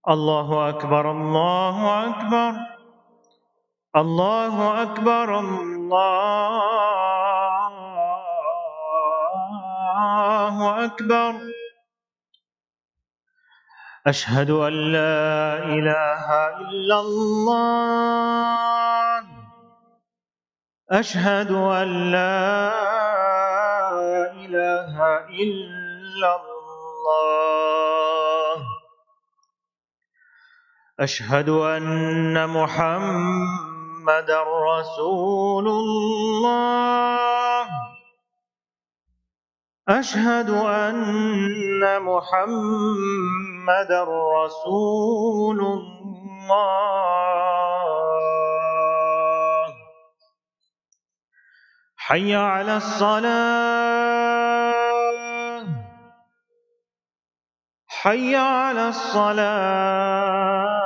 الله أكبر الله أكبر الله أكبر الله أكبر. أشهد أن لا إله إلا الله. أشهد أن لا إله إلا الله. أشهد أن محمدًا رسول الله. أشهد أن محمدًا رسول الله. حي على الصلاة. حي على الصلاة.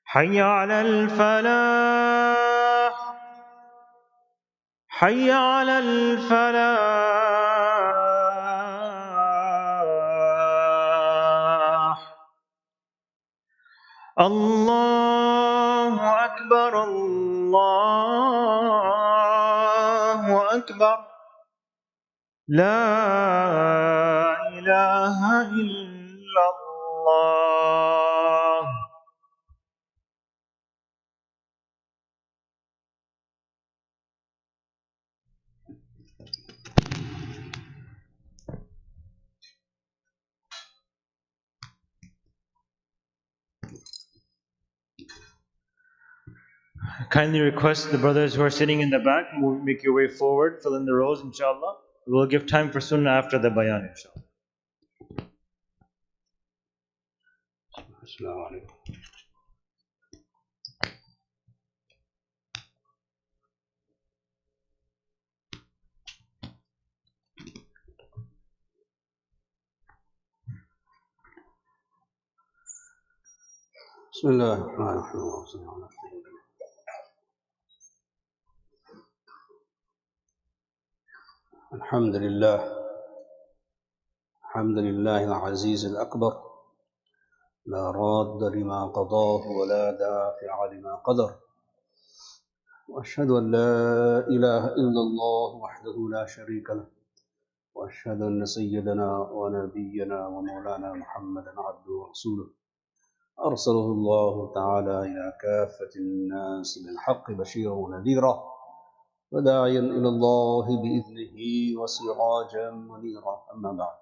حي على الفلاح. حي على الفلاح. الله أكبر الله أكبر. لا إله إلا الله. Kindly request the brothers who are sitting in the back, make your way forward, fill in the rows, inshallah. We'll give time for sunnah after the bayan, inshallah. Assalamu alaikum. Bismillah ar-Rahman ar-Rahim. Alhamdulillah. Alhamdulillah al-Aziz al-Akbar. لا راد لما قضاه ولا دافع لما قدر. وأشهد أن لا إله إلا الله وحده لا شريك له. وأشهد أن سيدنا ونبينا ومولانا محمدا عبده ورسوله أرسله الله تعالى إلى كافة الناس بالحق بشيرا ونذيرا وداعيا إلى الله بإذنه وسراجا منيرا. أما بعد.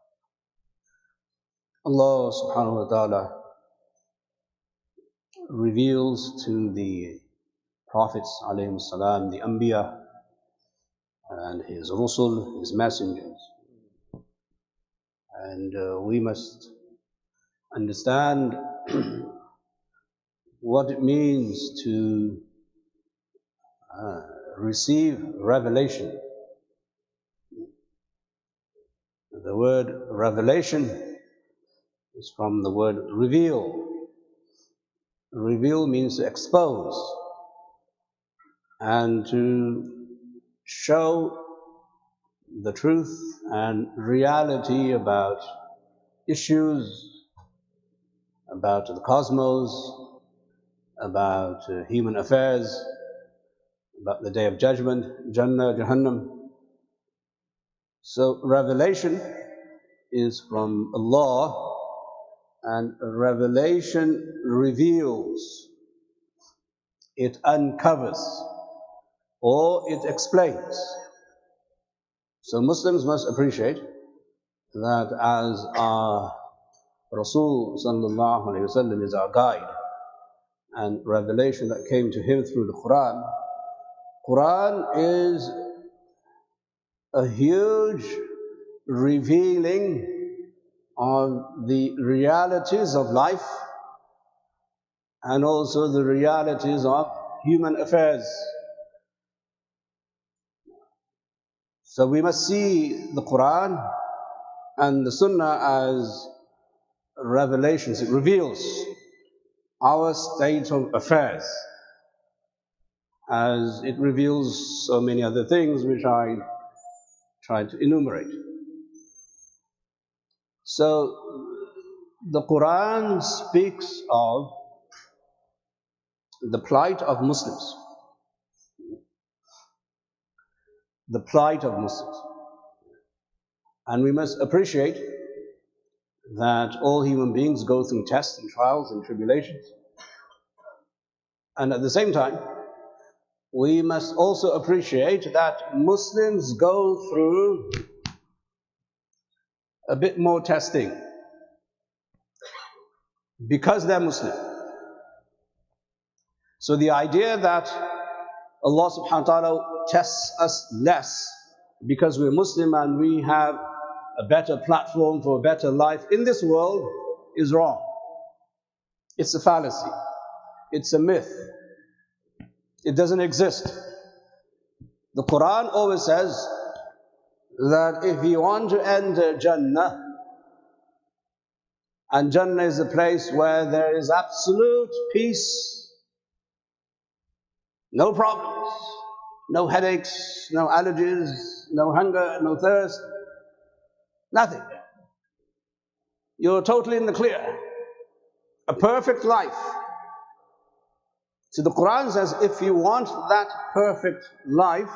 Allah subhanahu wa ta'ala reveals to the prophets alayhim salam, the Anbiya and his Rusul, his messengers. And we must understand what it means to receive revelation. The word revelation is from the word reveal. Reveal means to expose and to show the truth and reality about issues, about the cosmos, about human affairs, about the Day of Judgment, Jannah, Jahannam. So revelation is from Allah, and revelation reveals, it uncovers, or it explains. So Muslims must appreciate that as our Rasul sallallahu alayhi wa sallam is our guide, and revelation that came to him through the Quran. Quran is a huge revealing of the realities of life and also the realities of human affairs. So we must see the Quran and the Sunnah as revelations. It reveals our state of affairs, as it reveals so many other things which I tried to enumerate. So the Quran speaks of the plight of Muslims. The plight of Muslims. And we must appreciate that all human beings go through tests and trials and tribulations. And at the same time, we must also appreciate that Muslims go through a bit more testing because they're Muslim. So the idea that Allah subhanahu wa ta'ala tests us less because we're Muslim and we have a better platform for a better life in this world is wrong. It's a fallacy. It's a myth. It doesn't exist. The Quran always says that if you want to enter Jannah, and Jannah is a place where there is absolute peace, no problems, no headaches, no allergies, no hunger, no thirst, nothing. You're totally in the clear. A perfect life. So the Quran says if you want that perfect life,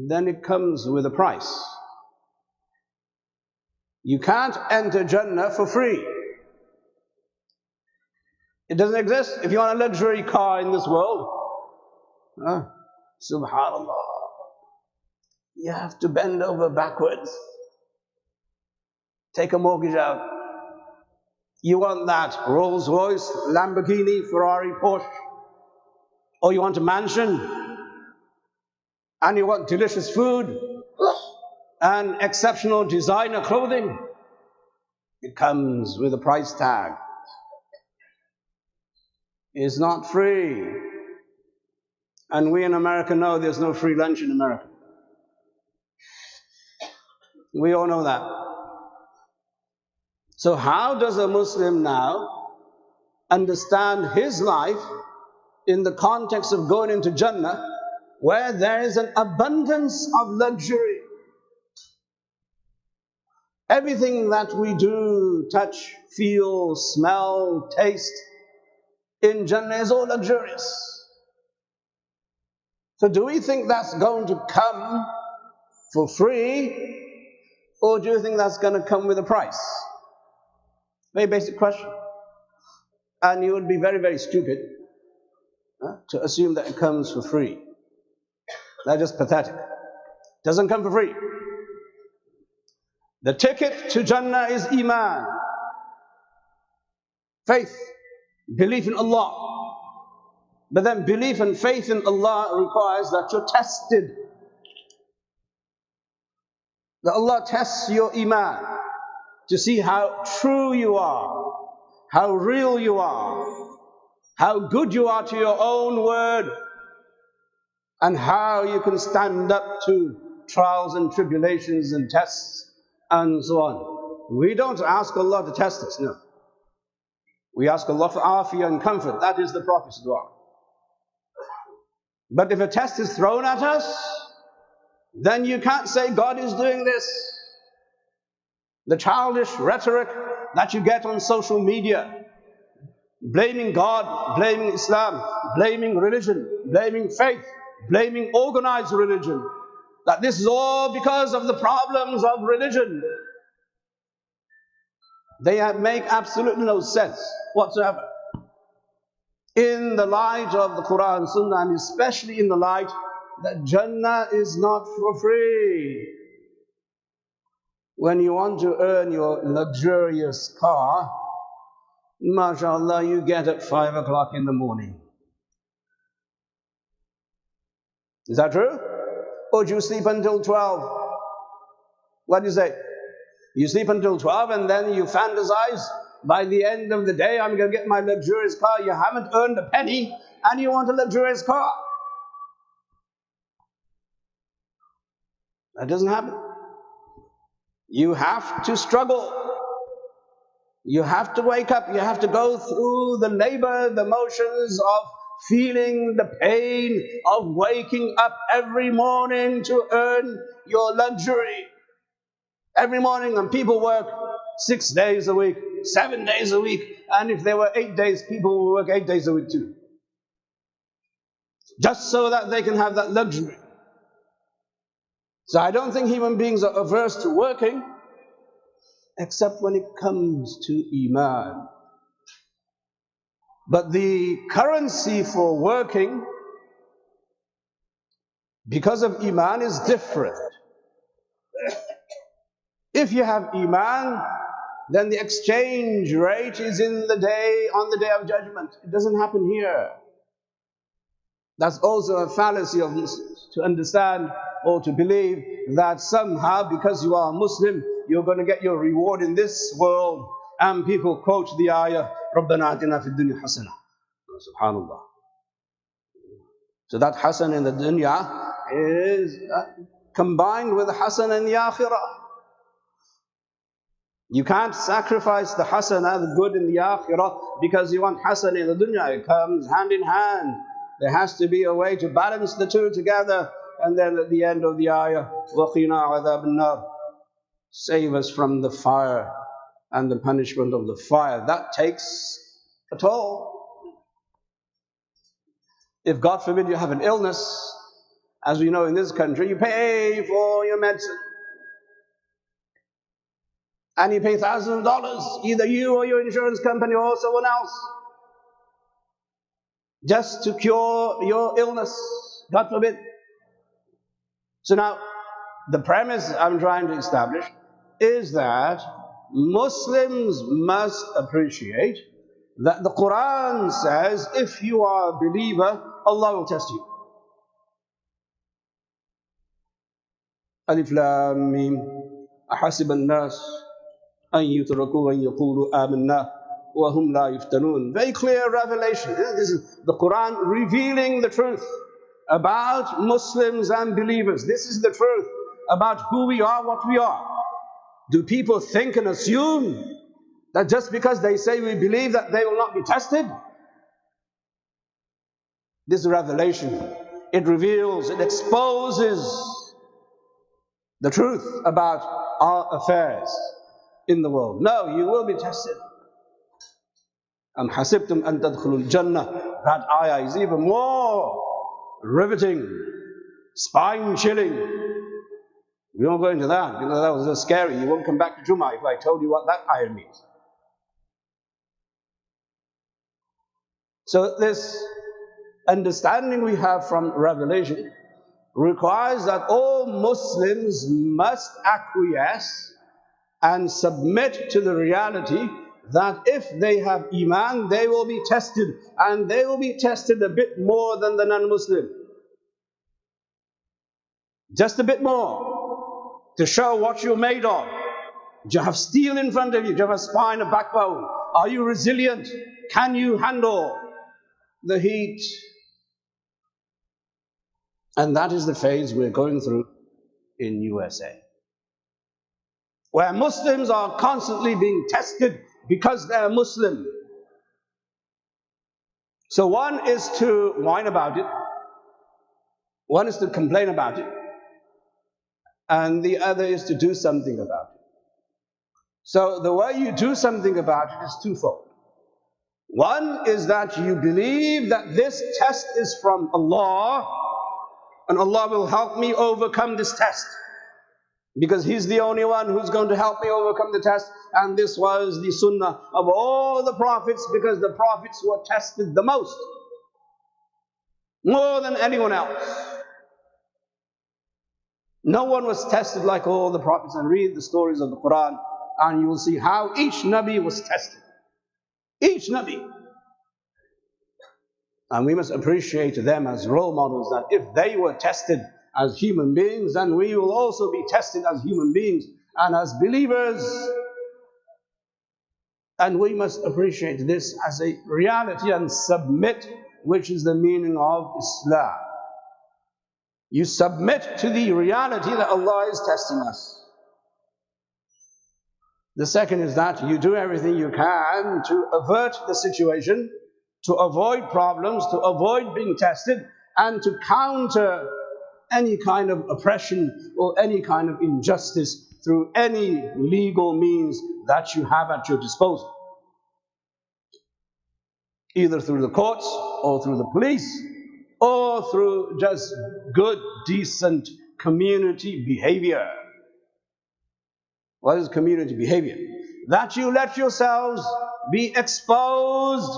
then it comes with a price. You can't enter Jannah for free. It doesn't exist. If you want a luxury car in this world, subhanallah, you have to bend over backwards, take a mortgage out. You want that Rolls Royce, Lamborghini, Ferrari, Porsche, or you want a mansion, and you want delicious food, and exceptional designer clothing, it comes with a price tag. It's not free. And we in America know there's no free lunch in America. We all know that. So how does a Muslim now understand his life in the context of going into Jannah, where there is an abundance of luxury? Everything that we do, touch, feel, smell, taste, in Jannah is all luxurious. So do we think that's going to come for free, or do you think that's going to come with a price? Very basic question. And you would be very, very stupid to assume that it comes for free. That's just pathetic. It doesn't come for free. The ticket to Jannah is Iman, faith, belief in Allah. But then belief and faith in Allah requires that you're tested. That Allah tests your Iman to see how true you are, how real you are, how good you are to your own word, and how you can stand up to trials and tribulations and tests and so on. We don't ask Allah to test us, no. We ask Allah for afiyah and comfort. That is the Prophet's dua. But if a test is thrown at us, then you can't say God is doing this. The childish rhetoric that you get on social media, blaming God, blaming Islam, blaming religion, blaming faith, blaming organized religion, that this is all because of the problems of religion. They make absolutely no sense whatsoever. In the light of the Quran and Sunnah, and especially in the light that Jannah is not for free. When you want to earn your luxurious car, mashallah, you get at 5 o'clock in the morning. Is that true? Or do you sleep until 12? What do you say? You sleep until 12 and then you fantasize, by the end of the day I'm going to get my luxurious car. You haven't earned a penny and you want a luxurious car. That doesn't happen. You have to struggle. You have to wake up. You have to go through the labor, the motions of feeling the pain of waking up every morning to earn your luxury. every morning, and people work 6 days a week, 7 days a week, and if there were 8 days, people will work 8 days a week too. Just so that they can have that luxury. So I don't think human beings are averse to working, except when it comes to Iman. But the currency for working, because of Iman, is different. If you have Iman, then the exchange rate is on the day of judgment. It doesn't happen here. That's also a fallacy of Muslims, to understand or to believe that somehow because you are a Muslim, you're going to get your reward in this world. And people quote the ayah, رَبَّنَا آتِنَا فِي الدُّنْيَا حَسَنَةً. Subhanallah. So that hasan in the dunya is combined with the hasan in the akhirah. You can't sacrifice the hasanah, the good in the akhirah, because you want hasan in the dunya. It comes hand in hand. There has to be a way to balance the two together. And then at the end of the ayah, وَقِنَا عَذَابَ النَّارِ, save us from the fire and the punishment of the fire. That takes a toll. If God forbid you have an illness, as we know in this country, you pay for your medicine. And you pay thousands of dollars, either you or your insurance company or someone else, just to cure your illness, God forbid. So now, the premise I'm trying to establish is that Muslims must appreciate that the Quran says, if you are a believer, Allah will test you. Alif Lam Mim, أحسب الناس أن يتركوا أن يقولوا آمنا وهم لا يفتنون. Very clear revelation. This is the Quran revealing the truth about Muslims and believers. This is the truth about who we are, what we are. Do people think and assume that just because they say we believe that they will not be tested? This revelation, it reveals, it exposes the truth about our affairs in the world. No, you will be tested. Am hasibtum an tadkhulul jannah. That ayah is even more riveting, spine-chilling. We won't go into that, because that was so scary. You won't come back to Jumu'ah if I told you what that ayah means. So this understanding we have from Revelation requires that all Muslims must acquiesce and submit to the reality that if they have Iman, they will be tested, and they will be tested a bit more than the non-Muslim. Just a bit more, to show what you're made of. Do you have steel in front of you? Do you have a spine, a backbone? Are you resilient? Can you handle the heat? And that is the phase we're going through in USA, where Muslims are constantly being tested because they're Muslim. So one is to whine about it, one is to complain about it, and the other is to do something about it. So the way you do something about it is twofold. One is that you believe that this test is from Allah, and Allah will help me overcome this test, because He's the only one who's going to help me overcome the test. And this was the sunnah of all the prophets, because the prophets were tested the most, more than anyone else. No one was tested like all the prophets. And read the stories of the Quran, and you will see how each Nabi was tested. Each Nabi. And we must appreciate them as role models, that if they were tested as human beings, then we will also be tested as human beings and as believers. And we must appreciate this as a reality and submit, which is the meaning of Islam. You submit to the reality that Allah is testing us. The second is that you do everything you can to avert the situation, to avoid problems, to avoid being tested, and to counter any kind of oppression or any kind of injustice through any legal means that you have at your disposal, either through the courts or through the police or through just good, decent community behavior. What is community behavior? That you let yourselves be exposed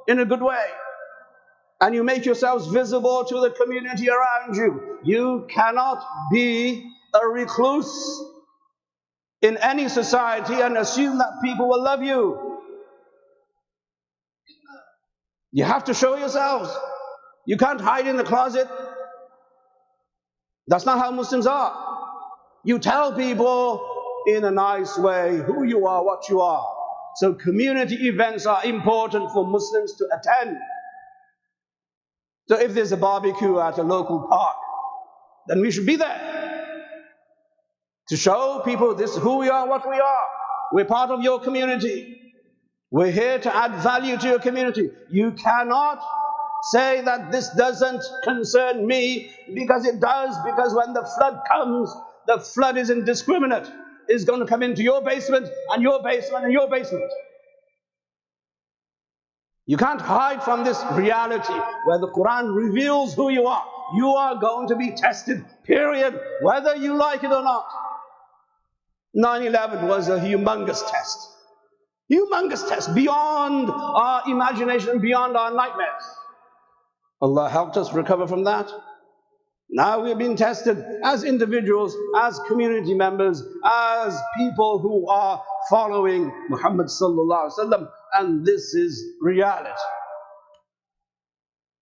in a good way, and you make yourselves visible to the community around you. You cannot be a recluse in any society and assume that people will love you. You have to show yourselves. You can't hide in the closet. That's not how Muslims are. You tell people in a nice way who you are, what you are. So community events are important for Muslims to attend. So if there's a barbecue at a local park, then we should be there to show people this is who we are, what we are. We're part of your community. We're here to add value to your community. You cannot say that this doesn't concern me, because it does, because when the flood comes, the flood is indiscriminate. It's going to come into your basement and your basement and your basement. You can't hide from this reality where the Quran reveals who you are. You are going to be tested, period, whether you like it or not. 9/11 was a humongous test. Humongous test, beyond our imagination, beyond our nightmares. Allah helped us recover from that. Now we're being tested as individuals, as community members, as people who are following Muhammad sallallahu alaihi wasallam, and this is reality.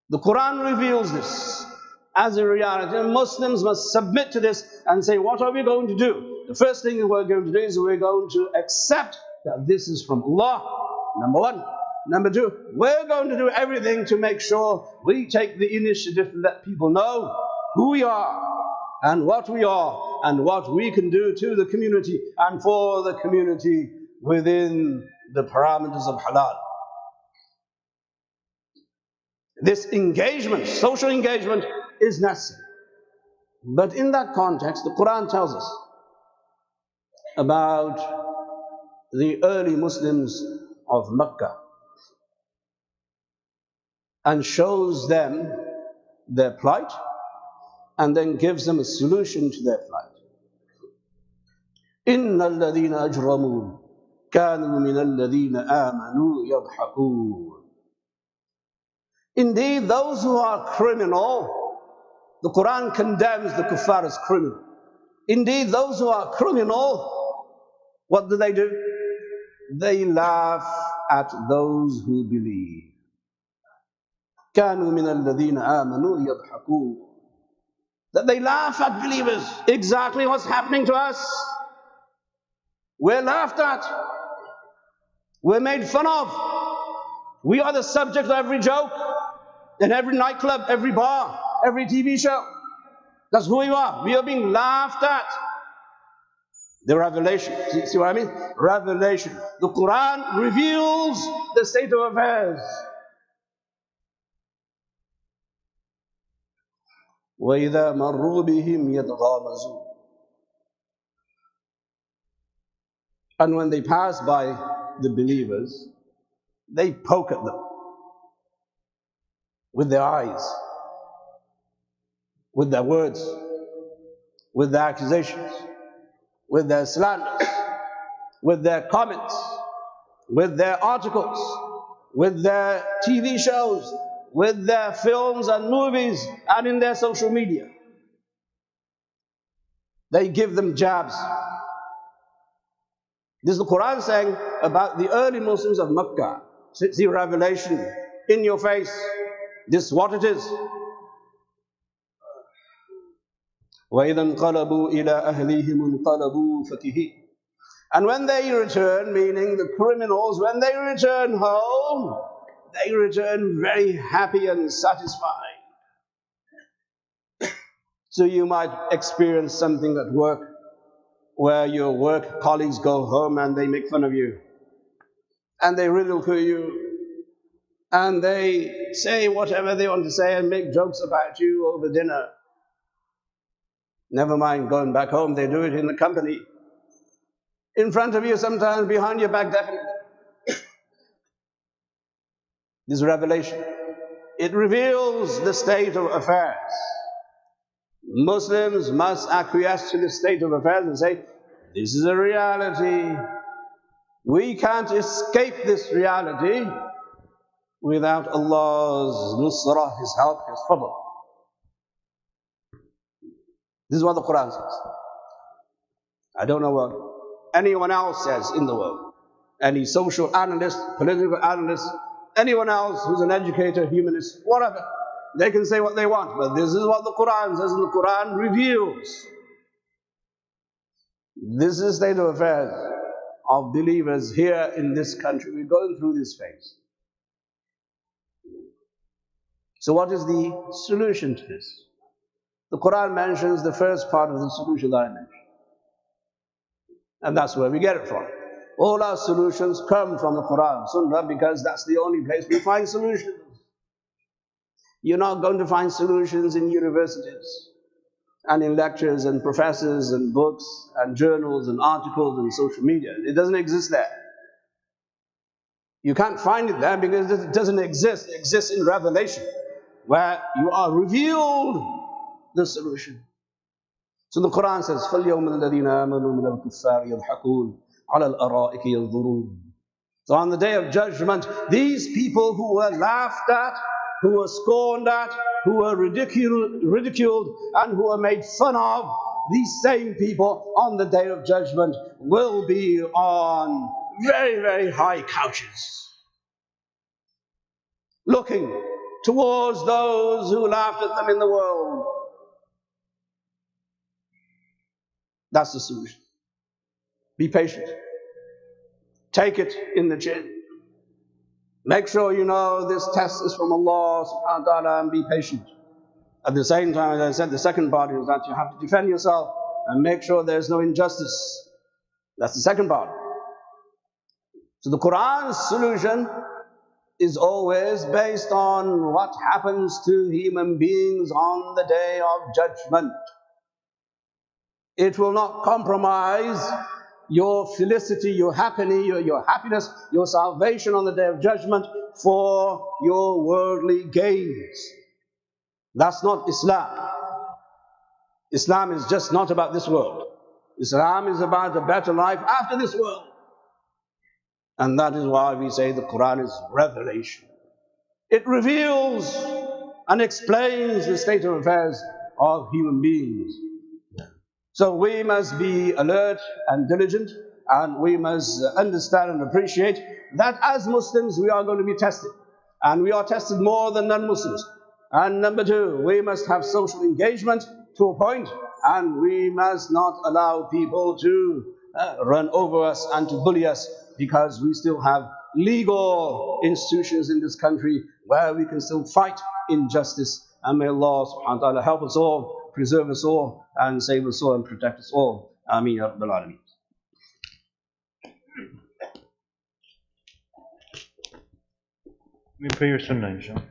The Quran reveals this as a reality, and Muslims must submit to this and say, what are we going to do? The first thing we're going to do is we're going to accept that this is from Allah, number one. Number two, we're going to do everything to make sure we take the initiative to let people know who we are and what we can do to the community and for the community within the parameters of halal. This engagement, social engagement, is necessary. But in that context, the Quran tells us about the early Muslims of Mecca and shows them their plight and then gives them a solution to their plight. إِنَّ الَّذِينَ أَجْرَمُوا كَانُوا مِنَ الَّذِينَ آمَنُوا يَضْحَكُونَ. Indeed, those who are criminal, the Quran condemns the kuffar as criminal. Indeed, those who are criminal, what do? They laugh at those who believe. كَانُوا مِنَ الَّذِينَ آمَنُوا يَضْحَكُونَ. That they laugh at believers. Exactly what's happening to us. We're laughed at. We're made fun of. We are the subject of every joke, in every nightclub, every bar, every TV show. That's who we are. We are being laughed at. The revelation. See what I mean? Revelation. The Quran reveals the state of affairs. وَإِذَا مَرُّوا بِهِمْ يَتَغَامَزُونَ. And when they pass by the believers, they poke at them with their eyes, with their words, with their accusations, with their slanders, with their comments, with their articles, with their TV shows, with their films and movies, and in their social media. They give them jabs. This is the Quran saying about the early Muslims of Mecca. See revelation in your face. This is what it is. وَإِذَا انْقَلَبُوا إِلَىٰ أَهْلِهِمُ انْقَلَبُوا فَكِهِينَ. And when they return, meaning the criminals, when they return home, they return very happy and satisfied. So you might experience something at work where your work colleagues go home and they make fun of you, and they ridicule you, and they say whatever they want to say and make jokes about you over dinner. Never mind going back home, they do it in the company. In front of you, sometimes behind your back, definitely. This revelation, it reveals the state of affairs. Muslims must acquiesce to the state of affairs and say, this is a reality. We can't escape this reality without Allah's nusrah, His help, His fadl. This is what the Quran says. I don't know what anyone else says in the world. Any social analyst, political analyst, anyone else who's an educator, humanist, whatever. They can say what they want, but this is what the Quran says, and the Quran reveals. This is the state of affairs of believers here in this country. We're going through this phase. So what is the solution to this? The Quran mentions the first part of the solution that I mentioned. And that's where we get it from. All our solutions come from the Quran, Sunnah, because that's the only place we find solutions. You're not going to find solutions in universities and in lectures and professors and books and journals and articles and social media. It doesn't exist there. You can't find it there because it doesn't exist. It exists in revelation, where you are revealed the solution. So the Quran says, فَالْيَوْمَ الَّذِينَ آمَنُوا مِنَ الْكُفَّارِ يَضْحَكُونَ عَلَى الْأَرَائِكِ يَنْظُرُونَ. So on the day of judgment, these people who were laughed at, who were scorned at, who were ridiculed, and who were made fun of, these same people on the day of judgment will be on very, very high couches, looking towards those who laughed at them in the world. That's the solution. Be patient. Take it in the chin. Make sure you know this test is from Allah subhanahu wa ta'ala, and be patient. At the same time, as I said, the second part is that you have to defend yourself and make sure there's no injustice. That's the second part. So the Quran's solution is always based on what happens to human beings on the day of judgment. It will not compromise your felicity, your happiness, your salvation on the day of judgment for your worldly gains. That's not Islam. Islam is just not about this world. Islam is about a better life after this world. And that is why we say the Quran is revelation. It reveals and explains the state of affairs of human beings. So we must be alert and diligent, and we must understand and appreciate that as Muslims we are going to be tested. And we are tested more than non-Muslims. And number two, we must have social engagement to a point, and we must not allow people to run over us and to bully us, because we still have legal institutions in this country where we can still fight injustice. And may Allah subhanahu wa ta'ala help us all, preserve us all, and save us all and protect us all. Ameen ya Rabbal Alameen. We pray your sunnah, inshallah.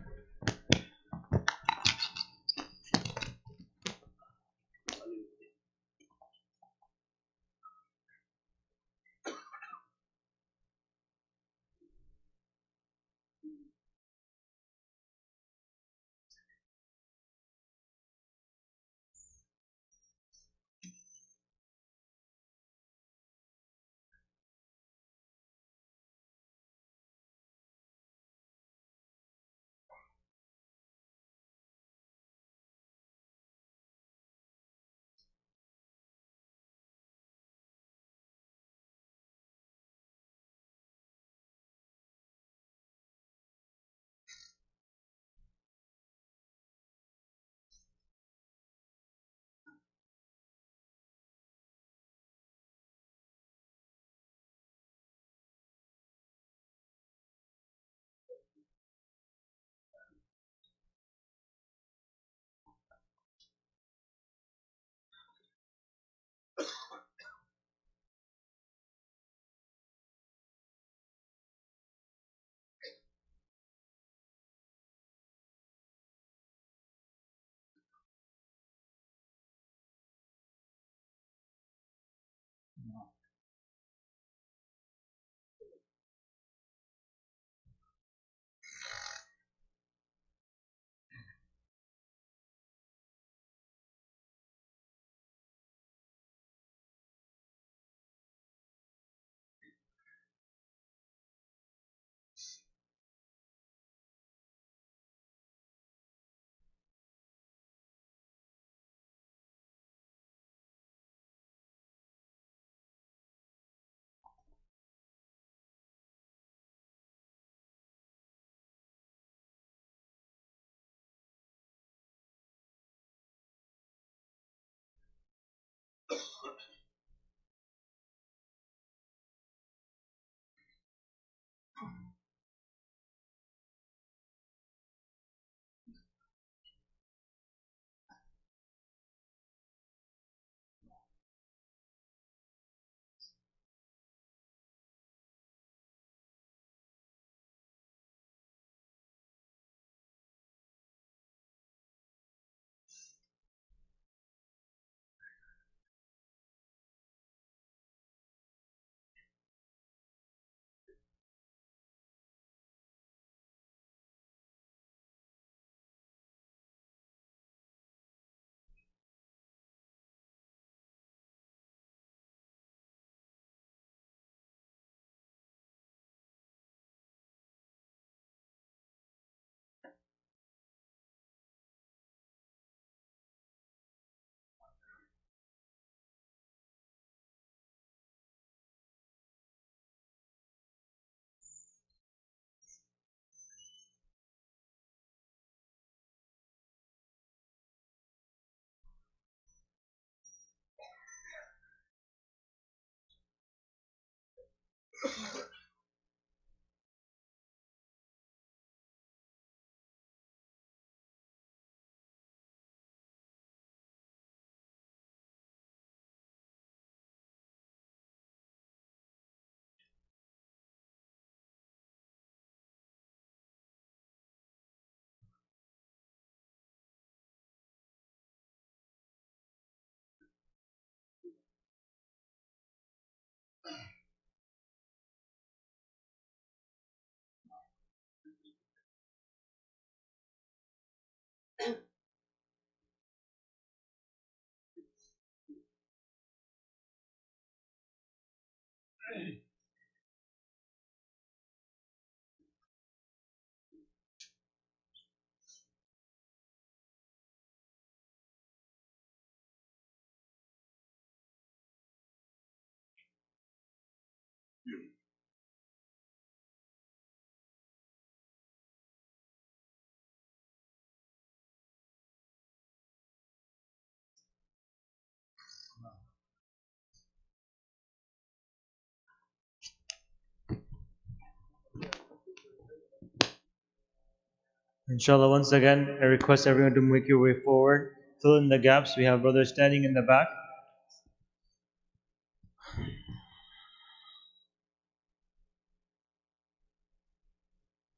Inshallah, once again, I request everyone to make your way forward. Fill in the gaps. We have brothers standing in the back.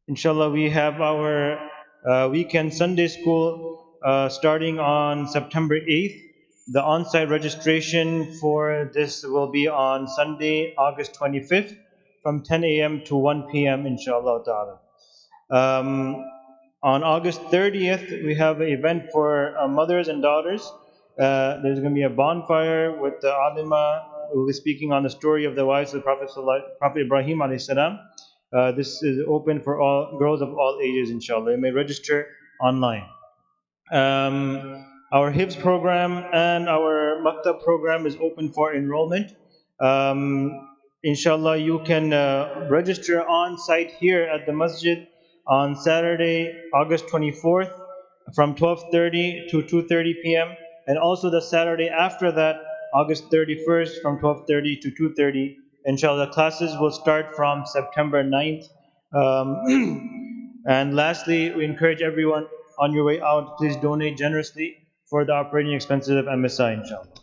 Inshallah, we have our weekend Sunday school starting on September 8th. The on-site registration for this will be on Sunday, August 25th from 10 a.m. to 1 p.m. Inshallah ta'ala. On August 30th, we have an event for mothers and daughters. There's going to be a bonfire with the Alima who will be speaking on the story of the wives of the Prophet Ibrahim alayhi salam. This is open for all girls of all ages, inshallah. You may register online. Our HIBS program and our Maktab program is open for enrollment. Inshallah, you can register on site here at the Masjid on Saturday, August 24th from 12:30 to 2:30 p.m. and also the Saturday after that, August 31st from 12:30 to 2:30. Inshallah, classes will start from September 9th. And lastly, we encourage everyone on your way out, please donate generously for the operating expenses of MSI, inshallah.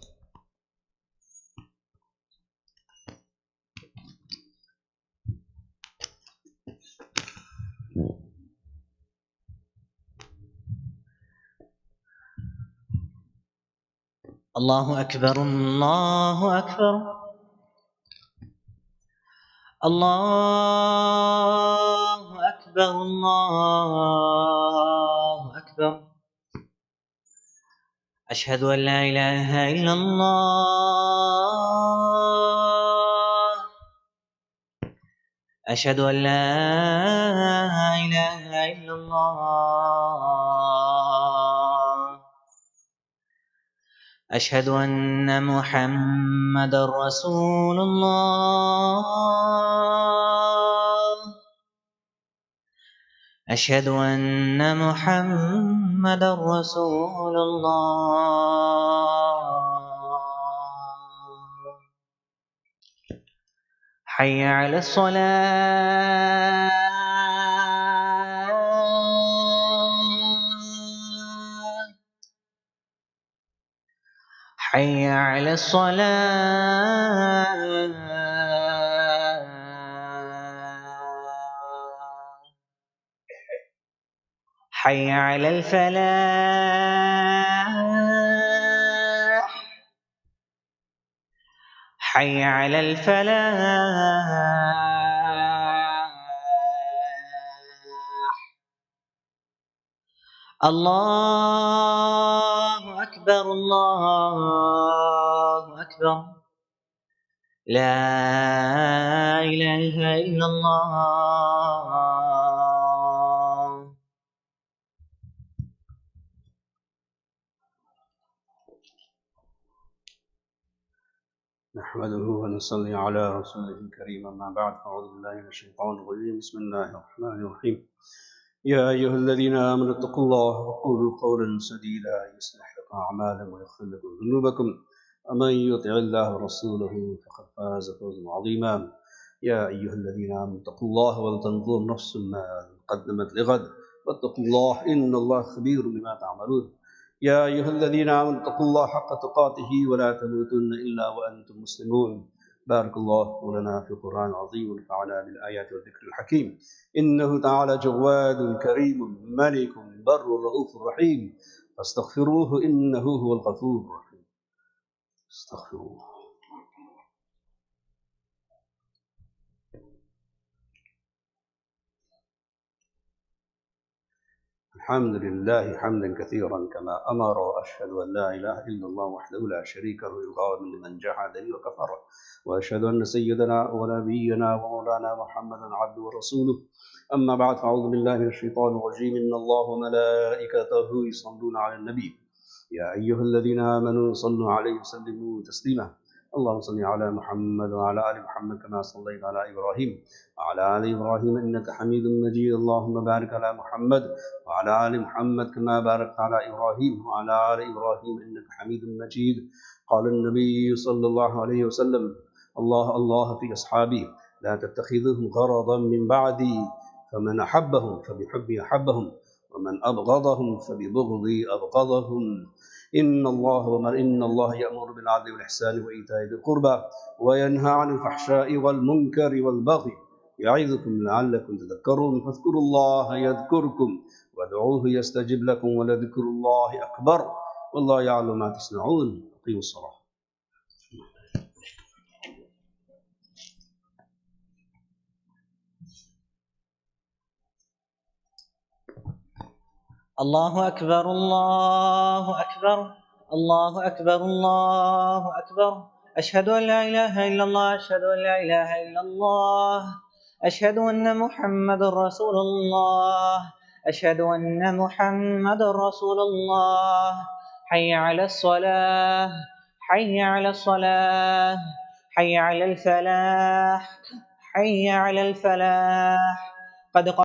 الله أكبر الله أكبر الله أكبر الله أكبر أشهد أن لا إله إلا الله أشهد أن لا إله إلا الله أشهد أن محمدا رسول الله أشهد أن محمدا رسول الله حي على الصلاة حي على الصلاة حي على الفلاح حي على الفلاح الله أكبر الله أكبر لا إله إلا الله. نحمده ونصلي على رسوله الكريم. أما بعد، أعوذ بالله من الشيطان الرجيم. بسم الله الرحمن الرحيم. يا أيها الذين آمنوا اتقوا الله وقولوا قولا سديدا يصلح لكم أعمالكم ويغفر لكم ذنوبكم، ومن يطع الله ورسوله فقد فاز فوزا عظيما. يا أيها الذين آمنوا اتقوا الله ولتنظر نفس ما قدمت لغد واتقوا الله إن الله خبير بما تعملون. يا أيها الذين آمنوا اتقوا الله حق تقاته ولا تموتن إلا وأنتم مسلمون. بارك الله لنا في القرآن العظيم ونفعنا بالآيات والذكر الحكيم. إنه تعالى جواد كريم ملك بر رؤوف رحيم، فاستغفروه إنه هو الغفور الرحيم. استغفروه. الحمد لله حمدا كثيرا كما أمر، وأشهد أن لا إله إلا الله وحده لا شريك له إلغاء لمن جحد وكفر، وأشهد أن سيدنا ونبينا ومولانا محمدا عبده ورسوله. أما بعد، فأعوذ بالله من الشيطان الرجيم. إن الله وملائكته يصلون على النبي يا أيها الذين آمنوا صلوا عليه وسلموا تسليما. اللهم صل على محمد وعلى آل محمد كما صليت على إبراهيم وعلى آل إبراهيم إنك حميد مجيد. اللهم بارك على محمد وعلى آل محمد كما باركت على إبراهيم وعلى آل إبراهيم إنك حميد مجيد. قال النبي صلى الله عليه وسلم: الله الله في أصحابي لا تتخذهم غرضا من بعدي، فمن أحبهم فبحبي أحبهم، ومن أبغضهم فببغضي أبغضهم. إن الله يأمر بالعدل والإحسان وإيتاء ذي القربى وينهى عن الفحشاء والمنكر والبغي يعظكم لعلكم تذكرون. فاذكروا الله يذكركم وادعوه يستجب لكم ولذكر الله أكبر والله يعلم ما تصنعون. أقيموا الصلاة. الله أكبر الله أكبر الله أكبر الله أكبر. أشهد أن لا إله إلا الله أشهد أن لا إله إلا الله أشهد أن محمد رسول الله أشهد أن محمد رسول الله. حي على الصلاة حي على الصلاة حي على الفلاح حي على الفلاح. قد